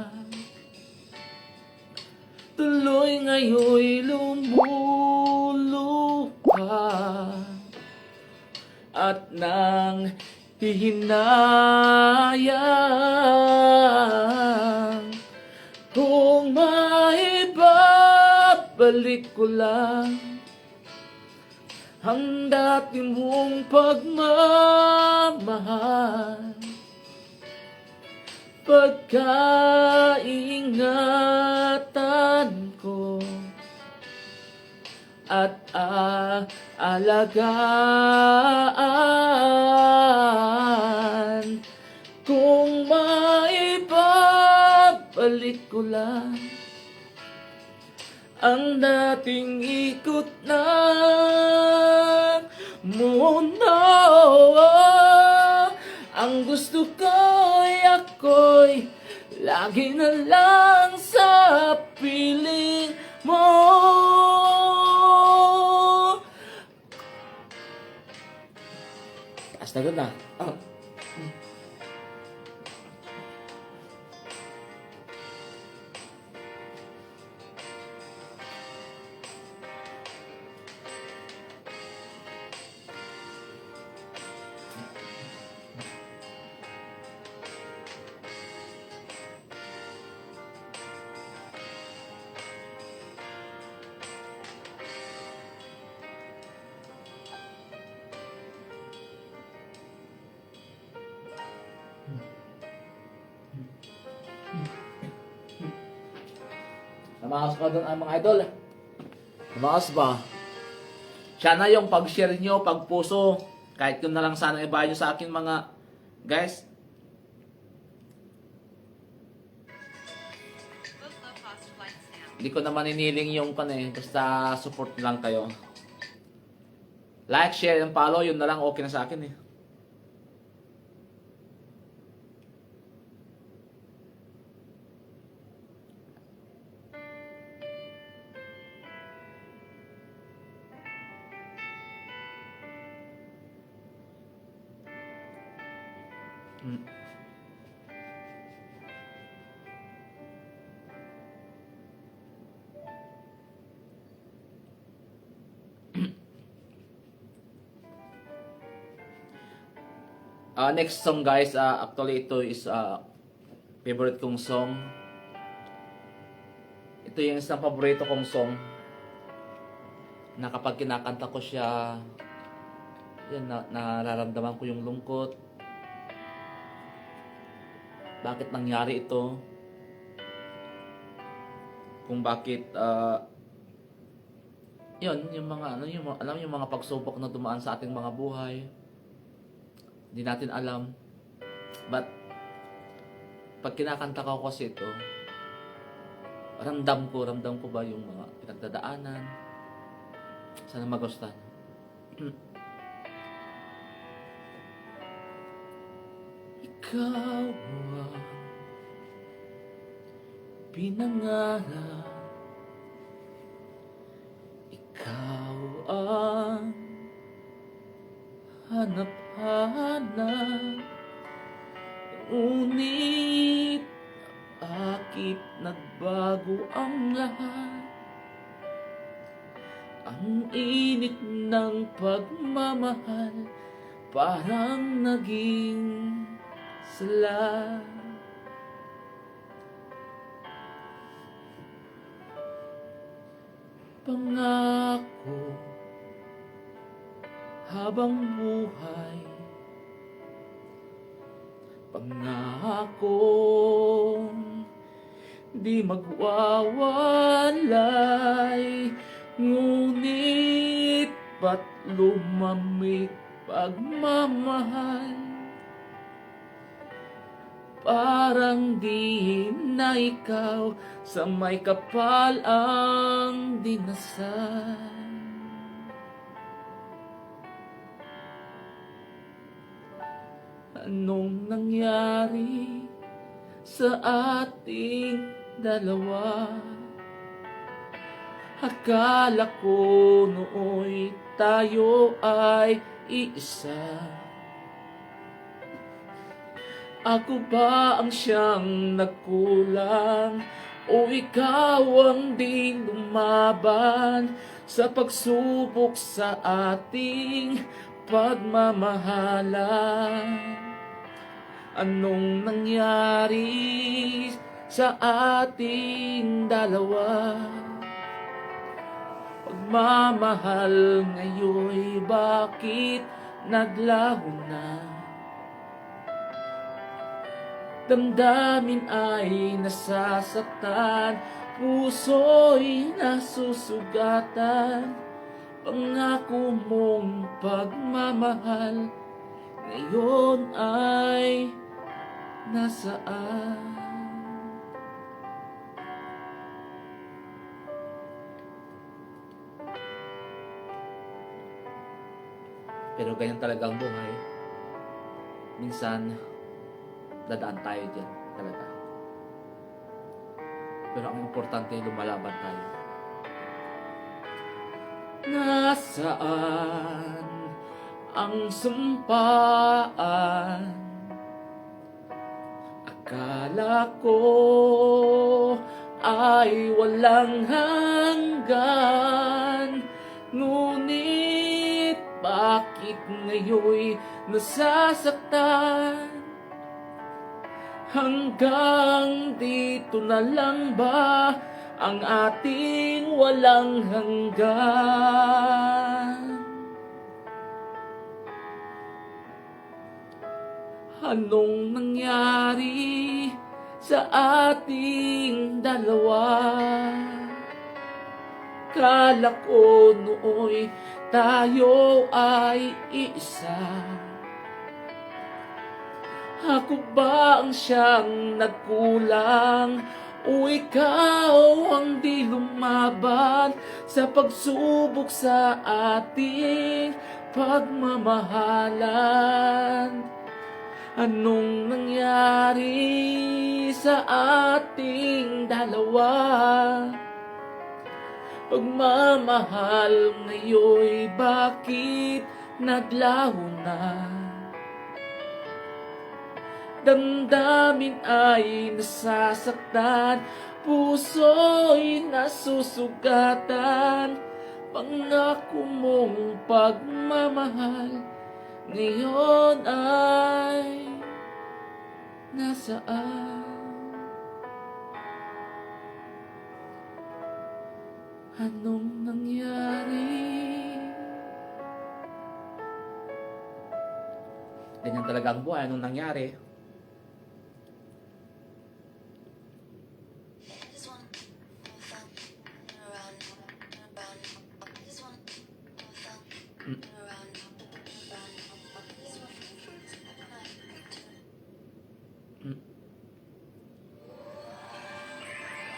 Tuloy ngayon'y lumulupa at nang hihinayang kung maibabalik ko lang ang dati mong pagmamahal, pagkaingatan ko at alagaan. Kung maibabalik ko lang ang dating ikot ng mundo, ang gusto ko'y ako'y lagi na lang sa piling mo. Taas na. Namakas ka doon mga idol. Namakas ba? Siya na yung pag-share nyo, pag-puso. Kahit yun na lang sana ibahin nyo sa akin mga guys. Hindi ko naman iniling yung basta support lang kayo. Like, share, and follow, yun na lang okay na sa akin eh. Next song guys, actually ito is favorite kong song. Ito yung isang paborito kong song na kapag kinakanta ko siya, yan, nararamdaman ko yung lungkot. Bakit nangyari ito? Kung bakit yun, yung mga alam yung mga pagsubok na dumaan sa ating mga buhay. Hindi natin alam. But pag kinakanta ko kasi ito, ramdam ko ba yung mga pinagdadaanan. Sana magustuhan. Ikaw ang pinangarap, ikaw ang hanap-hanap, ngunit bakit nagbago ang lahat? Ang init ng pagmamahal parang naging sala. Pangako habang buhay, pangako di magwawalay, ngunit ba't lumamig pagmamahal? Parang di na ikaw sa may kapal ang dinasal. Anong nangyari sa ating dalawa? Akala ko nooy tayo ay iisa. Ako ba ang siyang nagkulang o ikaw ang di lumaban sa pagsubok sa ating pagmamahalan? Anong nangyari sa ating dalawa? Pagmamahal ngayon bakit naglaho na? Damdamin ay nasasaktan, puso'y nasusugatan. Pangako mong pagmamahal ngayon ay nasaan? Pero ganyan talaga ang buhay. Minsan dadaan tayo dyan talaga. Pero ang importante, lumalaban tayo. Nasaan ang sumpaan? Akala ko ay walang hanggan, ngunit bakit ngayon nasasaktan? Hanggang dito na lang ba ang ating walang hanggan? Anong nangyari sa ating dalawa? Kala ko nooy tayo ay isa. Ako ba ang siyang nagkulang o ikaw ang di lumaban sa pagsubok sa ating pagmamahalan? Anong nangyari sa ating dalawa? Pagmamahal ngayon bakit naglaho na? Damdamin ay nasasaktan, puso'y nasusugatan. Pangako mong pagmamahal ngayon ay nasaan? Anong nangyari? Ganyan talaga ang buhay. Anong nangyari?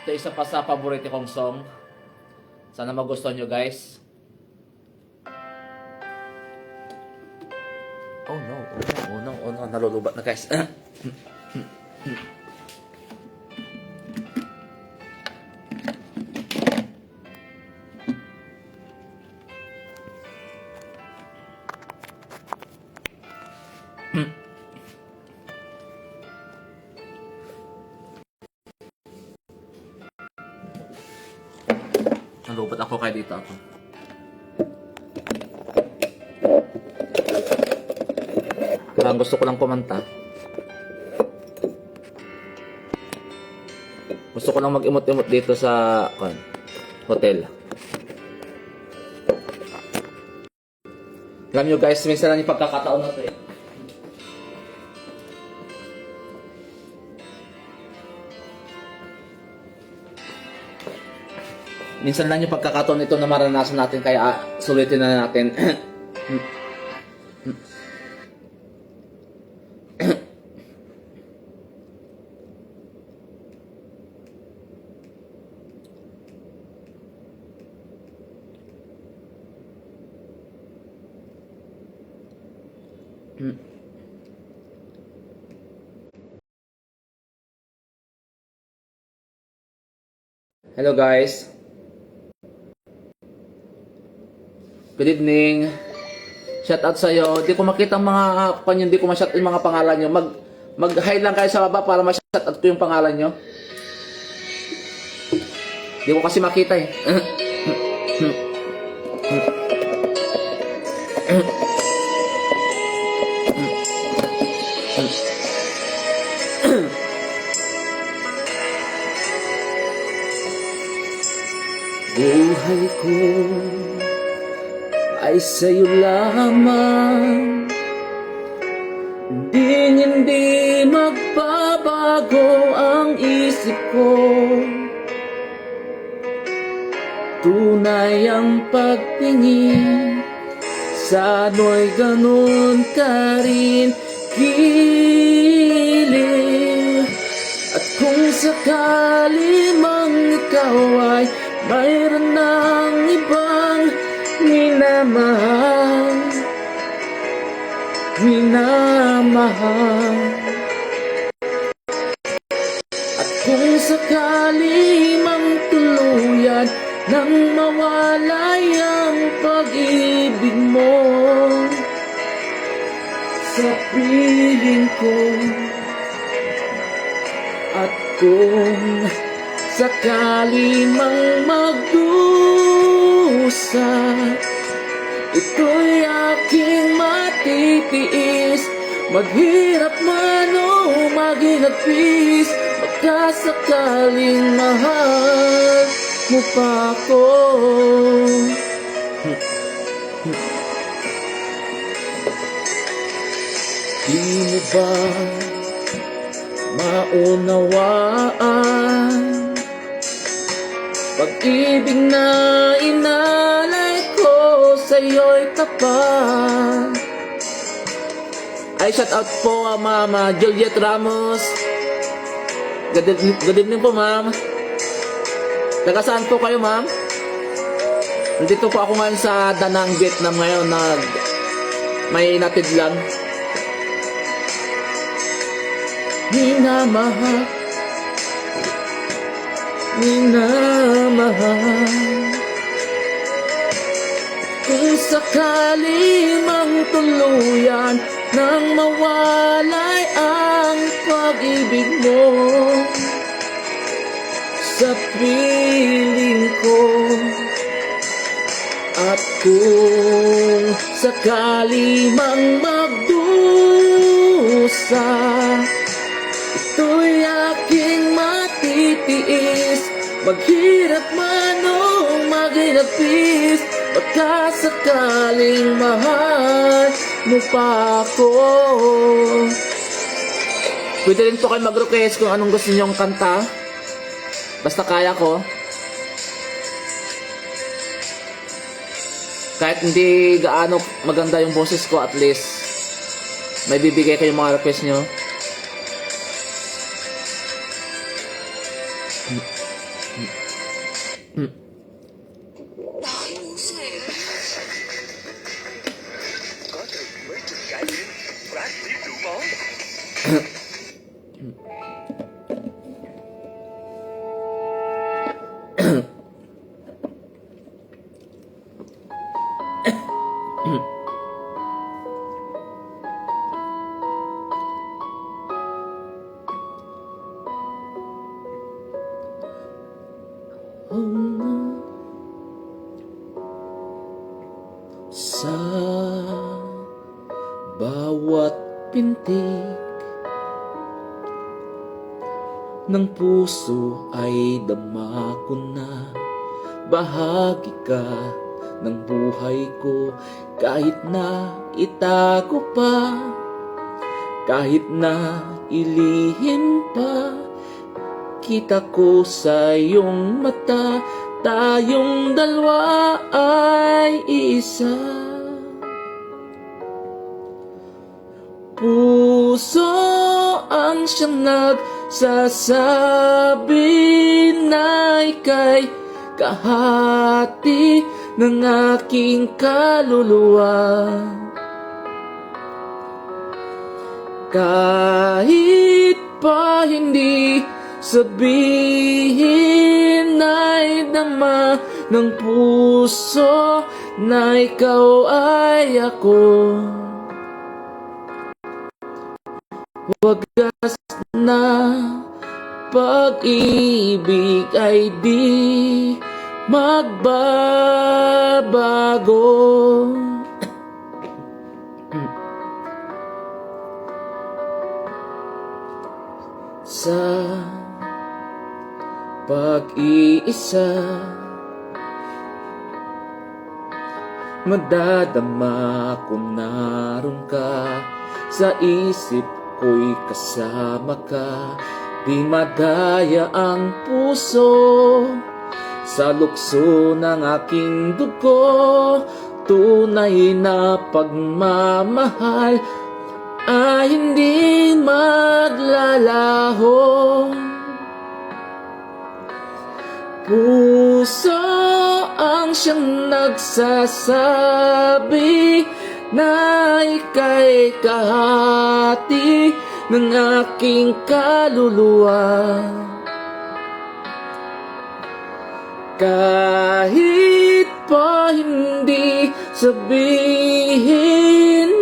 Ito isa pa sa paborito kong song. Sana magustuhan nyo guys. Oh no, nalulubat na guys. Nalubat ako kaya dito ako. Parang gusto ko lang kumanta. Gusto ko lang mag-imot-imot dito sa hotel. Alam nyo guys, minsan lang yung pagkakataon na to eh. minsan lang yung pagkakataon ito na maranasan natin, kaya sulitin na natin. Hello guys. Good evening. Shout out sa iyo. Hindi ko makita ang mga hindi ko ma-shout yung mga pangalan nyo. Mag-hi lang kayo sa baba para ma-shout out ko yung pangalan nyo. Hindi ko kasi makita eh. Buhay ko ay sa'yo lamang, hindi magbabago ang isip ko. Tunay ang pagtingin, sano'y ganun ka rin giliw. At kung sakali mang ikaw ay mayroon ng ibang minamahal. At kung sakali mang tuluyan nang mawalay ang pag-ibig mo sa piling ko, at kung sakali mang magdusa, ito'y aking matitiis. Maghirap man o maghihagpis, baka sakaling mahal mo pa ako. Di mo ba maunawaan pag-ibig na inalay ko sa'yo'y tapat? Ay, shout out po Mama Juliet Ramos. Good evening po, ma'am. Taga saan po kayo, ma'am? Nandito po ako ngayon sa Danang, Vietnam ngayon na may natid lang. Minamahal kung sakali mang tuluyan nang mawalay ang pag-ibig mo sa piling ko. At kung sakali mang magdusa, ito'y aking matitiis. Maghirap man o maghilapis, baka sakaling mahal mo pa ako. Pwede rin po kayo mag-request kung anong gusto niyong kanta. Basta kaya ko. Kahit hindi gaano maganda yung boses ko, at least may bibigay kayo mga request nyo. Có từ mới chừng cải biên, rác tiếp đủ món. Sa bawat pintig ng puso ay dama ko na bahagi ka ng buhay ko. Kahit na itago pa, kahit na ilihim pa, kita ko sa iyong mata tayong dalawa ay isa. Puso ang siyang nagsasabi na ika'y kahati ng aking kaluluwa. Kahit pa hindi sabihin ay dama ng puso na ikaw ay ako. Wagas na pag-ibig ay di magbabago. Sa pag-iisa, madadama ko naroon ka. Sa isip ko'y kasama ka. Di madaya ang puso sa lukso ng aking dugo. Tunay na pagmamahal ay hindi maglalaho. Puso ang siyang nagsasabi na ika'y kahati ng aking kaluluwa. Kahit pa hindi sabihin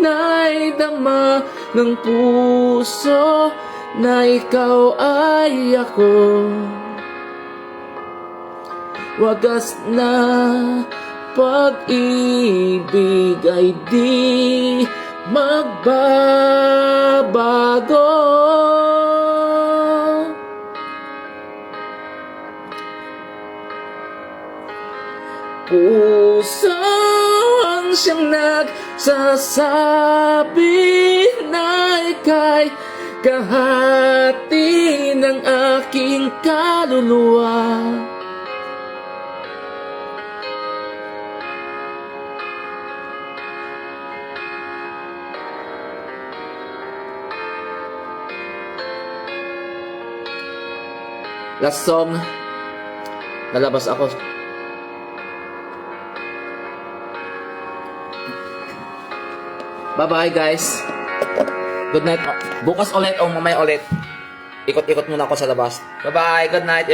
ay dama ng puso na ikaw ay ako. Wagas na pag-ibig ay di magbabago. Puso ang siyang nagsasabi na ika'y kahati ng aking kaluluwa. Last song, lalabas ako. Bye-bye guys. Good night. Bukas ulit o mamaya ulit. Ikot-ikot muna ako sa labas. Bye-bye. Good night.